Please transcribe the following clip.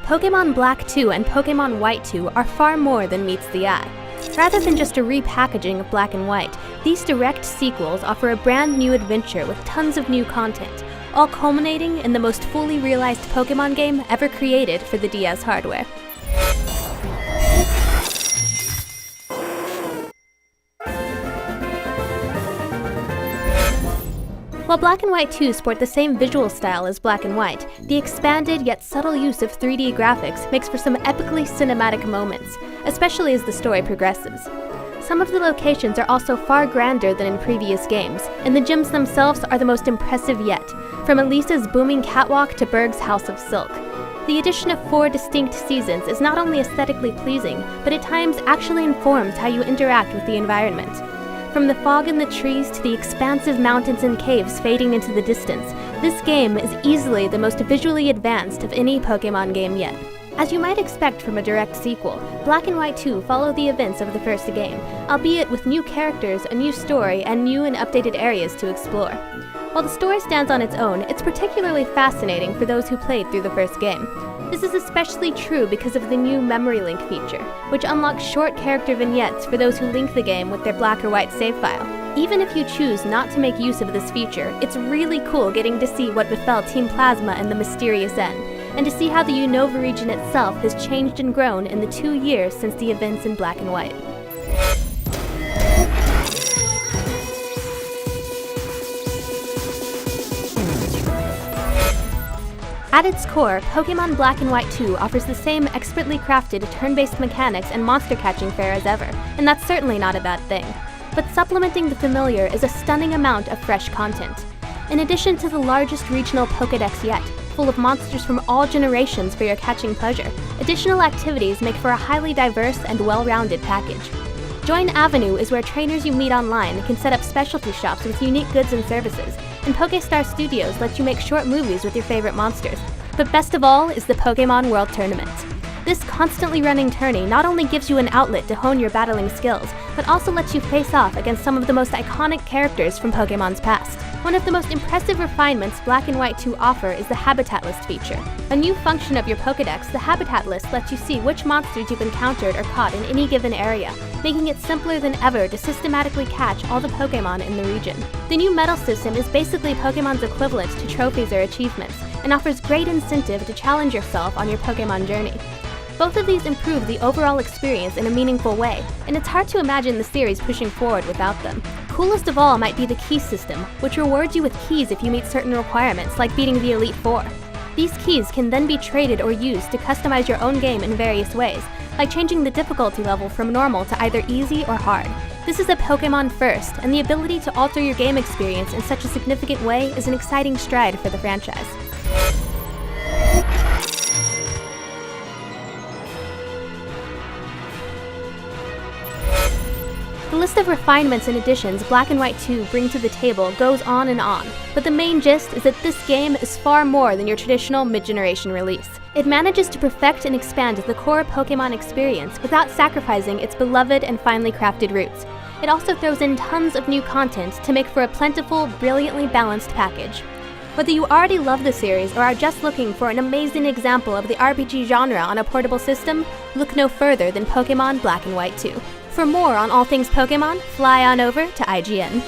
Pokémon Black 2 and Pokémon White 2 are far more than meets the eye. Rather than just a repackaging of Black and White, these direct sequels offer a brand new adventure with tons of new content, all culminating in the most fully realized Pokémon game ever created for the DS hardware. While Black and White 2 sport the same visual style as Black and White, the expanded yet subtle use of 3D graphics makes for some epically cinematic moments, especially as the story progresses. Some of the locations are also far grander than in previous games, and the gyms themselves are the most impressive yet, from Elisa's booming catwalk to Berg's House of Silk. The addition of 4 distinct seasons is not only aesthetically pleasing, but at times actually informs how you interact with the environment. From the fog in the trees to the expansive mountains and caves fading into the distance, this game is easily the most visually advanced of any Pokémon game yet. As you might expect from a direct sequel, Black and White 2 follow the events of the first game, albeit with new characters, a new story, and new and updated areas to explore. While the story stands on its own, it's particularly fascinating for those who played through the first game. This is especially true because of the new Memory Link feature, which unlocks short character vignettes for those who link the game with their Black or White save file. Even if you choose not to make use of this feature, it's really cool getting to see what befell Team Plasma and the Mysterious N, and to see how the Unova region itself has changed and grown in the 2 years since the events in Black and White. At its core, Pokémon Black and White 2 offers the same expertly crafted turn-based mechanics and monster-catching fare as ever, and that's certainly not a bad thing. But supplementing the familiar is a stunning amount of fresh content. In addition to the largest regional Pokédex yet, full of monsters from all generations for your catching pleasure, additional activities make for a highly diverse and well-rounded package. Join Avenue is where trainers you meet online can set up specialty shops with unique goods and services, and Pokéstar Studios lets you make short movies with your favorite monsters. But best of all is the Pokémon World Tournament. This constantly running tourney not only gives you an outlet to hone your battling skills, but also lets you face off against some of the most iconic characters from Pokémon's past. One of the most impressive refinements Black and White 2 offer is the Habitat List feature. A new function of your Pokédex, the Habitat List lets you see which monsters you've encountered or caught in any given area, making it simpler than ever to systematically catch all the Pokémon in the region. The new medal system is basically Pokémon's equivalent to trophies or achievements, and offers great incentive to challenge yourself on your Pokémon journey. Both of these improve the overall experience in a meaningful way, and it's hard to imagine the series pushing forward without them. Coolest of all might be the key system, which rewards you with keys if you meet certain requirements, like beating the Elite Four. These keys can then be traded or used to customize your own game in various ways, like changing the difficulty level from normal to either easy or hard. This is a Pokémon first, and the ability to alter your game experience in such a significant way is an exciting stride for the franchise. The list of refinements and additions Black and White 2 bring to the table goes on and on, but the main gist is that this game is far more than your traditional mid-generation release. It manages to perfect and expand the core Pokémon experience without sacrificing its beloved and finely crafted roots. It also throws in tons of new content to make for a plentiful, brilliantly balanced package. Whether you already love the series or are just looking for an amazing example of the RPG genre on a portable system, look no further than Pokémon Black and White 2. For more on all things Pokémon, fly on over to IGN.